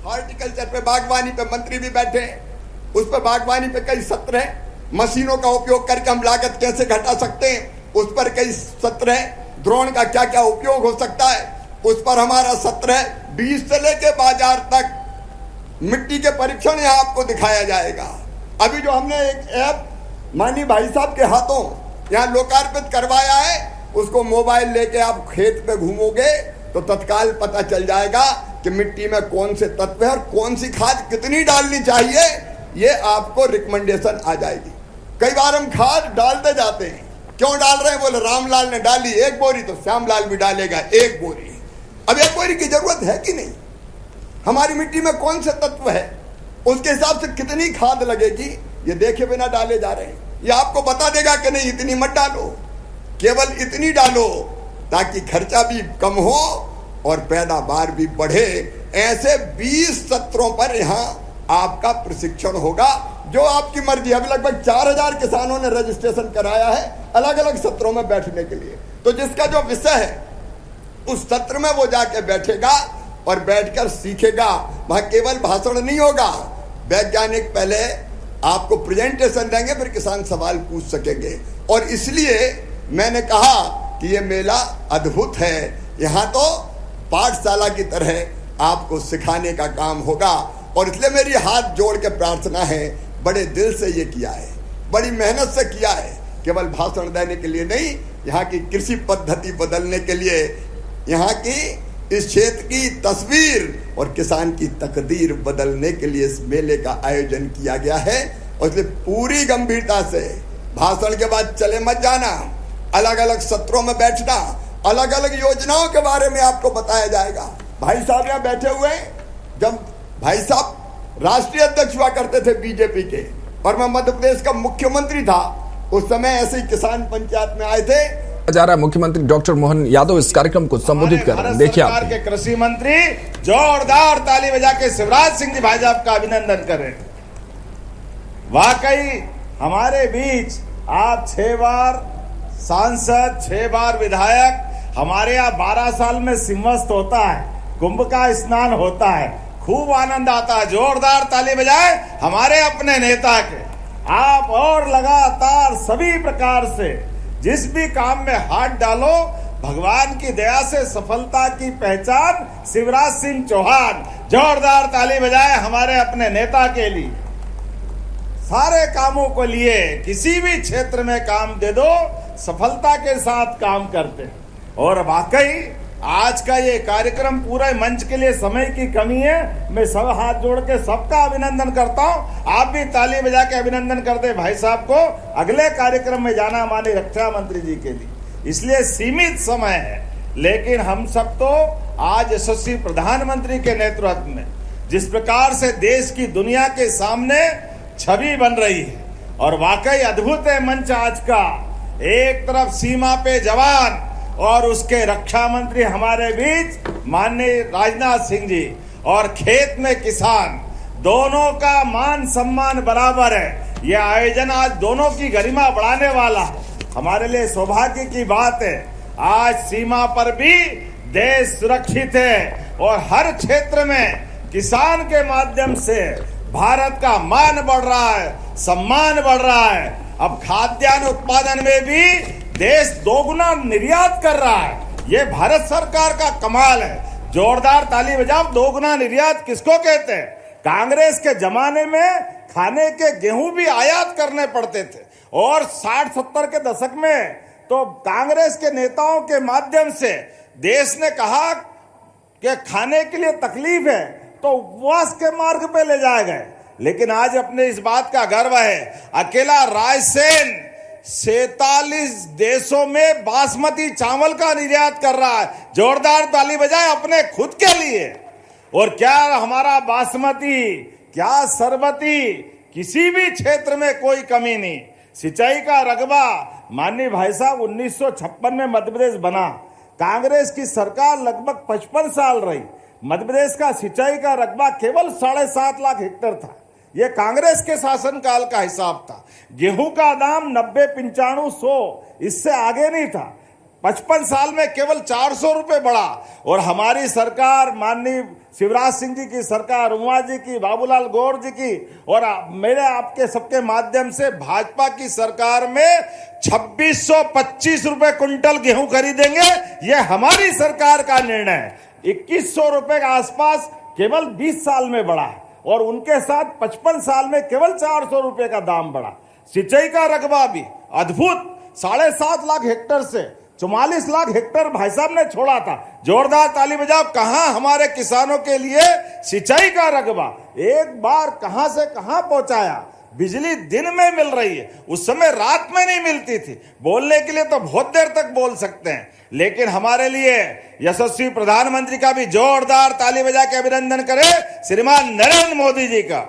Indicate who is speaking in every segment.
Speaker 1: Horticulture पे, बागवानी पे मंत्री भी बैठे हैं, उस पर बागवानी पे कई सत्र हैं। मशीनों का उपयोग करके हम लागत कैसे घटा सकते हैं, उस पर कई सत्र हैं। ड्रोन का क्या क्या उपयोग हो सकता है, उस पर हमारा सत्र है। बीज से लेके बाजार तक मिट्टी के परीक्षण यहाँ आपको दिखाया जाएगा। अभी जो हमने एक ऐप माननीय भाई साहब के हाथों यहाँ लोकार्पित करवाया है, उसको मोबाइल लेके आप खेत पे घूमोगे तो तत्काल पता चल जाएगा कि मिट्टी में कौन से तत्व है और कौन सी खाद कितनी डालनी चाहिए। ये आपको रिकमेंडेशन आ जाएगी। कई बार हम खाद डालते जाते हैं, क्यों डाल रहे हैं, बोले रामलाल ने डाली 1 बोरी तो श्यामलाल भी डालेगा 1 बोरी। अब 1 बोरी की जरूरत है कि नहीं? हमारी मिट्टी में कौन से तत्व है, उसके हिसाब से कितनी खाद लगेगी, ये देखे बिना डाले जा रहे हैं। ये आपको बता देगा कि नहीं इतनी मत डालो, केवल इतनी डालो, ताकि खर्चा भी कम हो और पैदावार भी बढ़े। ऐसे 20 सत्रों पर यहाँ आपका प्रशिक्षण होगा, जो आपकी मर्जी। अभी लगभग 4000 किसानों ने रजिस्ट्रेशन कराया है अलग अलग सत्रों में बैठने के लिए। तो जिसका जो विषय है उस सत्र में वो जाके बैठेगा और बैठकर सीखेगा। वहां केवल भाषण नहीं होगा, वैज्ञानिक पहले आपको प्रेजेंटेशन देंगे, फिर किसान सवाल पूछ सकेंगे। और इसलिए मैंने कहा कि ये मेला अद्भुत है। यहाँ तो पाठशाला की तरह आपको सिखाने का काम होगा। और इसलिए मेरी हाथ जोड़ के प्रार्थना है, बड़े दिल से ये किया है, बड़ी मेहनत से किया है, केवल भाषण देने के लिए नहीं, यहाँ की कृषि पद्धति बदलने के लिए, यहाँ की इस क्षेत्र की तस्वीर और किसान की तकदीर बदलने के लिए इस मेले का आयोजन किया गया है। और इसलिए पूरी गंभीरता से भाषण के बाद चले मत जाना, अलग अलग सत्रों में बैठना, अलग अलग योजनाओं के बारे में आपको बताया जाएगा। भाई साहब यहाँ बैठे हुए हैं, जब भाई साहब राष्ट्रीय अध्यक्ष हुआ करते थे बीजेपी के, और मैं मध्य प्रदेश का मुख्यमंत्री था, उस समय ऐसे ही किसान पंचायत में आए थे।
Speaker 2: जा रहा मुख्यमंत्री डॉक्टर मोहन यादव इस कार्यक्रम को संबोधित कर रहे हैं। देखिए आप
Speaker 3: के कृषि मंत्री जोरदार ताली बजा के शिवराज सिंह जी भाई साहब का अभिनंदन करें। वाकई हमारे बीच आप 6 बार सांसद, 6 बार विधायक, हमारे यहाँ 12 साल में सिंहस्थ होता है, कुंभ का स्नान होता है, खूब आनंद आता है। जोरदार ताली बजाए हमारे अपने नेता के। आप और लगातार सभी प्रकार से जिस भी काम में हाथ डालो, भगवान की दया से सफलता की पहचान शिवराज सिंह चौहान। जोरदार ताली बजाए हमारे अपने नेता के लिए। सारे कामों को लिए किसी भी क्षेत्र में काम दे दो, सफलता के साथ काम करते हैं। और वाकई आज का ये कार्यक्रम पूरे मंच के लिए समय की कमी है। मैं सब हाथ जोड़ के सबका अभिनंदन करता हूं। आप भी ताली बजा के अभिनंदन कर दे भाई साहब को। अगले कार्यक्रम में जाना माननीय रक्षा मंत्री जी के लिए, इसलिए सीमित समय है, लेकिन हम सब तो आज यशस्वी प्रधानमंत्री के नेतृत्व में जिस प्रकार से देश की दुनिया के सामने छवि बन रही है, और वाकई अद्भुत है मंच आज का। एक तरफ सीमा पे जवान और उसके रक्षा मंत्री हमारे बीच माननीय राजनाथ सिंह जी, और खेत में किसान, दोनों का मान सम्मान बराबर है। यह आयोजन आज दोनों की गरिमा बढ़ाने वाला है। हमारे लिए सौभाग्य की बात है, आज सीमा पर भी देश सुरक्षित है और हर क्षेत्र में किसान के माध्यम से भारत का मान बढ़ रहा है, सम्मान बढ़ रहा है। अब खाद्यान्न उत्पादन में भी देश दोगुना निर्यात कर रहा है। ये भारत सरकार का कमाल है। जोरदार ताली बजाओ। दोगुना निर्यात किसको कहते हैं? कांग्रेस के जमाने में खाने के गेहूं भी आयात करने पड़ते थे, और 60-70 के दशक में तो कांग्रेस के नेताओं के माध्यम से देश ने कहा कि खाने के लिए तकलीफ है तो उपवास के मार्ग पे ले जाए गए। लेकिन आज अपने इस बात का गर्व है, अकेला रायसेन 47 देशों में बासमती चावल का निर्यात कर रहा है। जोरदार ताली बजाए अपने खुद के लिए। और क्या हमारा बासमती, क्या सरबती, किसी भी क्षेत्र में कोई कमी नहीं। सिंचाई का रकबा, माननीय भाई साहब, 1956 में मध्य प्रदेश बना, कांग्रेस की सरकार लगभग 55 साल रही। मध्य प्रदेश का सिंचाई का रकबा केवल 7.5 लाख हेक्टेयर था। यह कांग्रेस के शासनकाल का हिसाब था। गेहूं का दाम 90, 95, 100, इससे आगे नहीं था। 55 साल में केवल 400 रुपए बढ़ा। और हमारी सरकार, माननीय शिवराज सिंह जी की सरकार, उमा जी की, बाबूलाल गौर जी की, और मेरे आपके सबके माध्यम से भाजपा की सरकार में 2625 रुपए क्विंटल गेहूं खरीदेंगे। यह हमारी सरकार का निर्णय है। 2100 रुपए के आसपास केवल 20 साल में बढ़ा है। और उनके साथ 55 साल में केवल 400 रुपए का दाम बढ़ा। सिंचाई का रकबा भी अद्भुत, 7.5 लाख हेक्टेयर से 44 लाख हेक्टेयर भाई साहब ने छोड़ा था। जोरदार ताली बजाओ। कहां हमारे किसानों के लिए सिंचाई का रकबा एक बार कहां से कहां पहुंचाया। बिजली दिन में मिल रही है, उस समय रात में नहीं मिलती थी। बोलने के लिए तो बहुत देर तक बोल सकते हैं, लेकिन हमारे लिए यशस्वी प्रधानमंत्री का भी जोरदार ताली बजा के अभिनंदन करें, श्रीमान नरेंद्र मोदी जी का,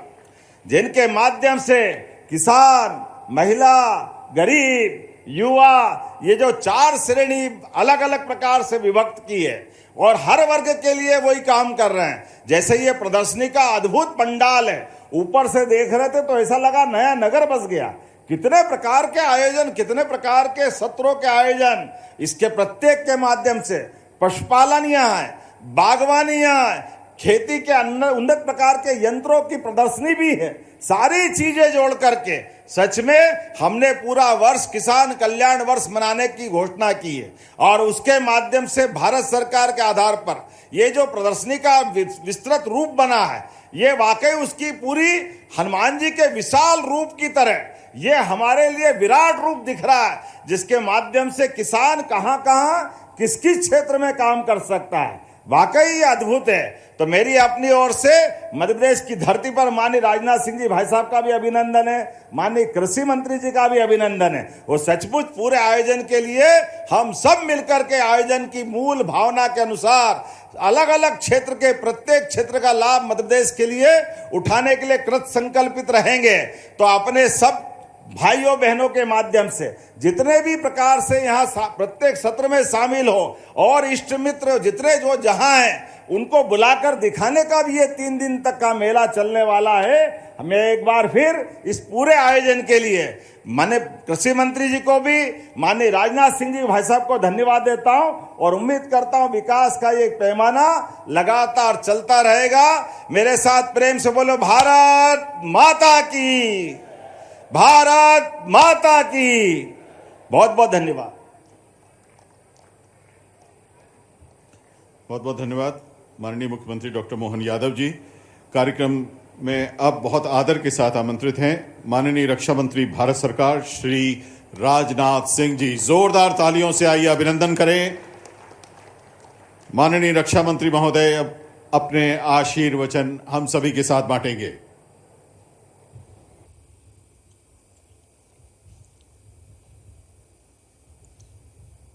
Speaker 3: जिनके माध्यम से किसान, महिला, गरीब, युवा, ये जो 4 श्रेणी अलग अलग प्रकार से विभक्त की है और हर वर्ग के लिए वही काम कर रहे हैं। जैसे ये प्रदर्शनी का अद्भुत पंडाल है, ऊपर से देख रहे थे तो ऐसा लगा नया नगर बस गया। कितने प्रकार के आयोजन, कितने प्रकार के सत्रों के आयोजन, इसके प्रत्येक के माध्यम से पशुपालन यहाँ है, बागवानी यहाँ है, खेती के उन्नत प्रकार के यंत्रों की प्रदर्शनी भी है। सारी चीजें जोड़ करके सच में हमने पूरा वर्ष किसान कल्याण वर्ष मनाने की घोषणा की है। और उसके माध्यम से भारत सरकार के आधार पर ये जो प्रदर्शनी का विस्तृत रूप बना है, ये वाकई उसकी पूरी हनुमान जी के विशाल रूप की तरह ये हमारे लिए विराट रूप दिख रहा है, जिसके माध्यम से किसान कहां कहां किस किस क्षेत्र में काम कर सकता है। वाकई ये अद्भुत है। तो मेरी अपनी ओर से मध्य प्रदेश की धरती पर माननीय राजनाथ सिंह जी भाई साहब का भी अभिनंदन है, माननीय कृषि मंत्री जी का भी अभिनंदन है। वो सचमुच पूरे आयोजन के लिए हम सब मिलकर के आयोजन की मूल भावना के अनुसार अलग अलग क्षेत्र के प्रत्येक क्षेत्र का लाभ मध्य प्रदेश के लिए उठाने के लिए कृत संकल्पित रहेंगे। तो अपने सब भाइयों बहनों के माध्यम से जितने भी प्रकार से यहाँ प्रत्येक सत्र में शामिल हो और इष्ट मित्र जितने जो जहां हैं उनको बुलाकर दिखाने का भी ये 3 दिन तक का मेला चलने वाला है। हमें एक बार फिर इस पूरे आयोजन के लिए माननीय कृषि मंत्री जी को भी, माननीय राजनाथ सिंह जी भाई साहब को धन्यवाद देता हूं और उम्मीद करता हूं विकास का ये पैमाना लगातार चलता रहेगा। मेरे साथ प्रेम से बोलो भारत माता की, भारत माता की। बहुत बहुत धन्यवाद।
Speaker 4: बहुत बहुत धन्यवाद माननीय मुख्यमंत्री डॉक्टर मोहन यादव जी। कार्यक्रम में अब बहुत आदर के साथ आमंत्रित हैं माननीय रक्षा मंत्री भारत सरकार श्री राजनाथ सिंह जी। जोरदार तालियों से आइए अभिनंदन करें। माननीय रक्षा मंत्री महोदय अब अपने आशीर्वचन हम सभी के साथ बांटेंगे।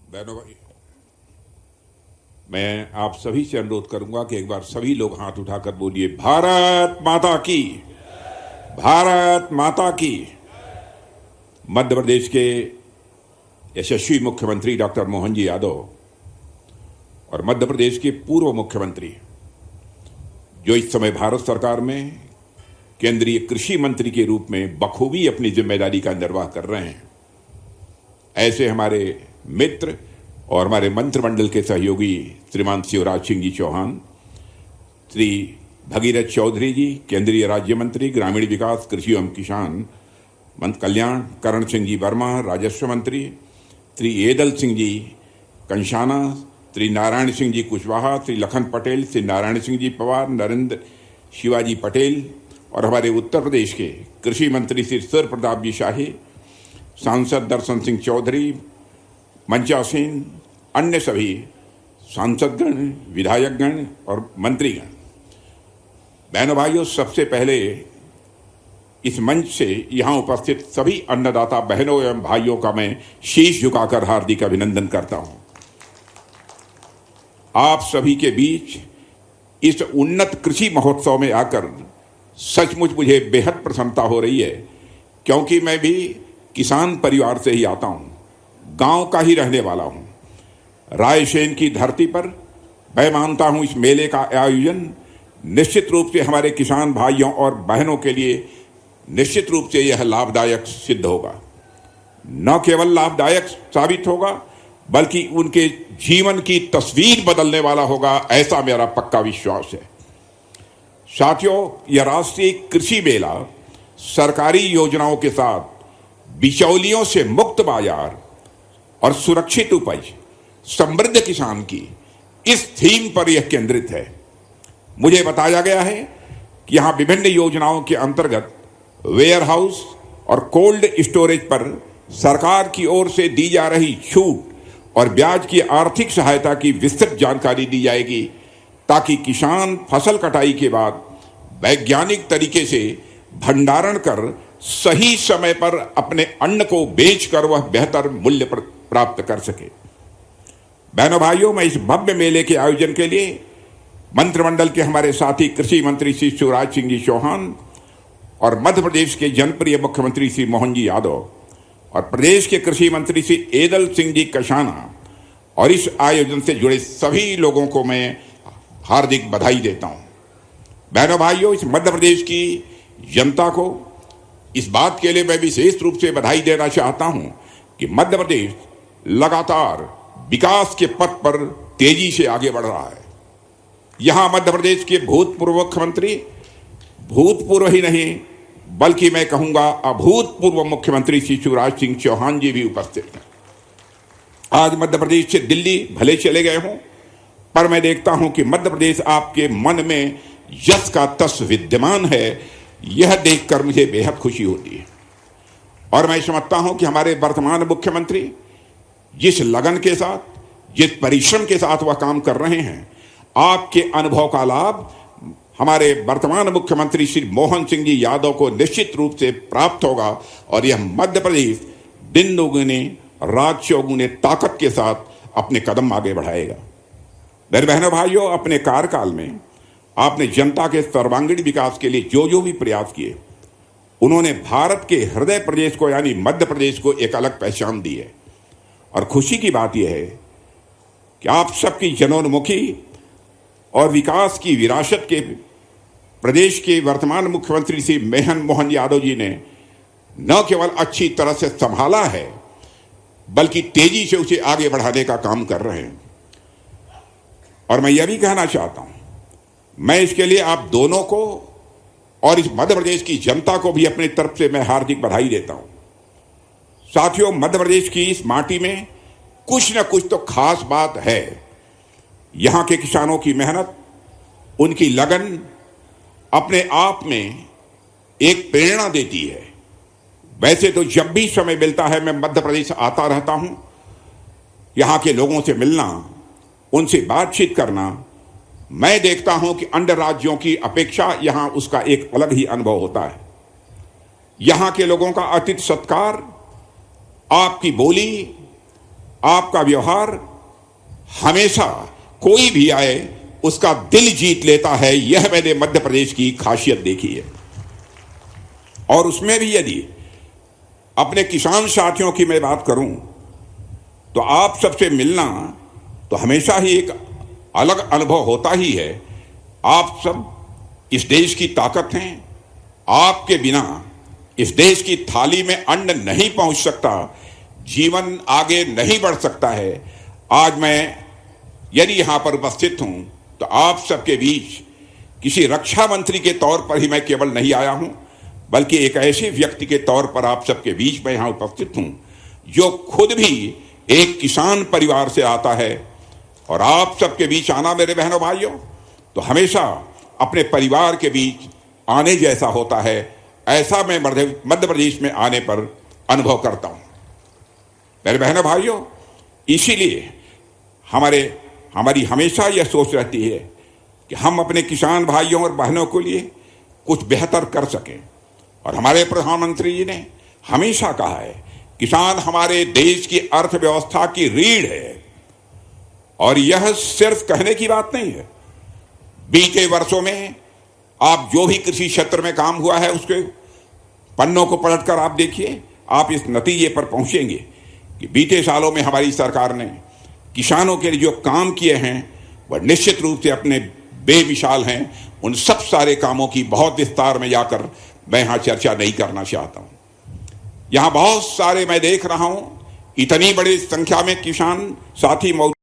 Speaker 5: बहनों भाई, मैं आप सभी से अनुरोध करूंगा कि एक बार सभी लोग हाथ उठाकर बोलिए भारत माता की, भारत माता की। मध्य प्रदेश के यशस्वी मुख्यमंत्री डॉक्टर मोहन जी यादव और मध्य प्रदेश के पूर्व मुख्यमंत्री जो इस समय भारत सरकार में केंद्रीय कृषि मंत्री के रूप में बखूबी अपनी जिम्मेदारी का निर्वाह कर रहे हैं, ऐसे हमारे मित्र और हमारे मंत्रिमंडल के सहयोगी श्रीमान शिवराज सिंह जी चौहान, श्री भगीरथ चौधरी जी केंद्रीय राज्य मंत्री ग्रामीण विकास कृषि एवं किसान कल्याण, करण सिंह जी वर्मा राजस्व मंत्री, श्री एदल सिंह जी कंशाना, श्री नारायण सिंह जी कुशवाहा, श्री लखन पटेल, श्री नारायण सिंह जी पवार, नरेंद्र शिवाजी पटेल और हमारे उत्तर प्रदेश के कृषि मंत्री श्री सूर्य प्रताप जी शाही, सांसद दर्शन सिंह चौधरी, मंचासीन अन्य सभी सांसदगण, विधायकगण और मंत्रीगण, बहनों भाइयों, सबसे पहले इस मंच से यहां उपस्थित सभी अन्नदाता बहनों एवं भाइयों का मैं शीश झुकाकर हार्दिक अभिनंदन करता हूं। आप सभी के बीच इस उन्नत कृषि महोत्सव में आकर सचमुच मुझे बेहद प्रसन्नता हो रही है, क्योंकि मैं भी किसान परिवार से ही आता हूं, गांव का ही रहने वाला हूं। रायसेन की धरती पर मैं मानता हूं इस मेले का आयोजन निश्चित रूप से हमारे किसान भाइयों और बहनों के लिए निश्चित रूप से यह लाभदायक सिद्ध होगा। न केवल लाभदायक साबित होगा, बल्कि उनके जीवन की तस्वीर बदलने वाला होगा, ऐसा मेरा पक्का विश्वास है। साथियों, यह राष्ट्रीय कृषि मेला सरकारी योजनाओं के साथ बिचौलियों से मुक्त बाजार और सुरक्षित उपज, समृद्ध किसान की इस थीम पर यह केंद्रित है। मुझे बताया गया है कि यहां विभिन्न योजनाओं के अंतर्गत वेयर हाउस और कोल्ड स्टोरेज पर सरकार की ओर से दी जा रही छूट और ब्याज की आर्थिक सहायता की विस्तृत जानकारी दी जाएगी, ताकि किसान फसल कटाई के बाद वैज्ञानिक तरीके से भंडारण कर सही समय पर अपने अन्न को बेचकर वह बेहतर मूल्य प्राप्त कर सके। बहनों भाइयों, मैं इस भव्य मेले के आयोजन के लिए मंत्रिमंडल के हमारे साथी कृषि मंत्री श्री शिवराज सिंह जी चौहान और मध्य प्रदेश के जनप्रिय मुख्यमंत्री श्री मोहन जी यादव और प्रदेश के कृषि मंत्री श्री एदल सिंह जी कशाना और इस आयोजन से जुड़े सभी लोगों को मैं हार्दिक बधाई देता हूं। बहनों भाइयों, इस मध्य प्रदेश की जनता को इस बात के लिए मैं विशेष रूप से बधाई देना चाहता हूं कि मध्य प्रदेश लगातार विकास के पथ पर तेजी से आगे बढ़ रहा है। यहां मध्य प्रदेश के भूतपूर्व मुख्यमंत्री, भूतपूर्व ही नहीं बल्कि मैं कहूंगा अभूतपूर्व मुख्यमंत्री श्री शिवराज सिंह चौहान जी भी उपस्थित हैं। आज मध्य प्रदेश से दिल्ली भले चले गए हों, पर मैं देखता हूं कि मध्य प्रदेश आपके मन में यश का तस विद्यमान है। यह देखकर मुझे बेहद खुशी होती है और मैं समझता हूं कि हमारे वर्तमान मुख्यमंत्री जिस लगन के साथ, जिस परिश्रम के साथ वह काम कर रहे हैं, आपके अनुभव का लाभ हमारे वर्तमान मुख्यमंत्री श्री मोहन सिंह जी यादव को निश्चित रूप से प्राप्त होगा और यह मध्य प्रदेश दिन दोगुने रात चौगुने ताकत के साथ अपने कदम आगे बढ़ाएगा। मेरे बहनों भाइयों, अपने कार्यकाल में आपने जनता के सर्वांगीण विकास के लिए जो जो भी प्रयास किए, उन्होंने भारत के हृदय प्रदेश को यानी मध्य प्रदेश को एक अलग पहचान दी है। और खुशी की बात यह है कि आप सबकी जनोन्मुखी और विकास की विरासत के प्रदेश के वर्तमान मुख्यमंत्री श्री मोहन यादव जी ने न केवल अच्छी तरह से संभाला है, बल्कि तेजी से उसे आगे बढ़ाने का काम कर रहे हैं। और मैं यह भी कहना चाहता हूं, मैं इसके लिए आप दोनों को और इस मध्य प्रदेश की जनता को भी अपनी तरफ से मैं हार्दिक बधाई देता हूं। साथियों, मध्य प्रदेश की इस माटी में कुछ न कुछ तो खास बात है। यहां के किसानों की मेहनत, उनकी लगन अपने आप में एक प्रेरणा देती है। वैसे तो जब भी समय मिलता है मैं मध्य प्रदेश आता रहता हूं। यहां के लोगों से मिलना, उनसे बातचीत करना, मैं देखता हूं कि अन्य राज्यों की अपेक्षा यहां उसका एक अलग ही अनुभव होता है। यहां के लोगों का अतिथि सत्कार, आपकी बोली, आपका व्यवहार हमेशा कोई भी आए उसका दिल जीत लेता है। यह मैंने मध्य प्रदेश की खासियत देखी है। और उसमें भी यदि अपने किसान साथियों की मैं बात करूं तो आप सबसे मिलना तो हमेशा ही एक अलग अनुभव होता ही है। आप सब इस देश की ताकत हैं। आपके बिना इस देश की थाली में अन्न नहीं पहुंच सकता, जीवन आगे नहीं बढ़ सकता है। आज मैं यदि यहां पर उपस्थित हूं तो आप सबके बीच किसी रक्षा मंत्री के तौर पर ही मैं केवल नहीं आया हूं, बल्कि एक ऐसे व्यक्ति के तौर पर आप सबके बीच में यहां उपस्थित हूं जो खुद भी एक किसान परिवार से आता है। और आप सबके बीच आना मेरे बहनों भाइयों तो हमेशा अपने परिवार के बीच आने जैसा होता है। ऐसा मैं मध्य प्रदेश में आने पर अनुभव करता हूं। मेरे बहनों भाइयों, इसीलिए हमारी हमेशा यह सोच रहती है कि हम अपने किसान भाइयों और बहनों के लिए कुछ बेहतर कर सकें। और हमारे प्रधानमंत्री जी ने हमेशा कहा है, किसान हमारे देश की अर्थव्यवस्था की रीढ़ है। और यह सिर्फ कहने की बात नहीं है। बीते वर्षों में आप जो भी कृषि क्षेत्र में काम हुआ है उसके पन्नों को पलटकर आप देखिए, आप इस नतीजे पर पहुंचेंगे कि बीते सालों में हमारी सरकार ने किसानों के लिए जो काम किए हैं वह निश्चित रूप से अपने बेमिसाल हैं। उन सब सारे कामों की बहुत विस्तार में जाकर मैं यहां चर्चा नहीं करना चाहता हूं। यहां बहुत सारे मैं देख रहा हूं, इतनी बड़ी संख्या में किसान साथी मौजूद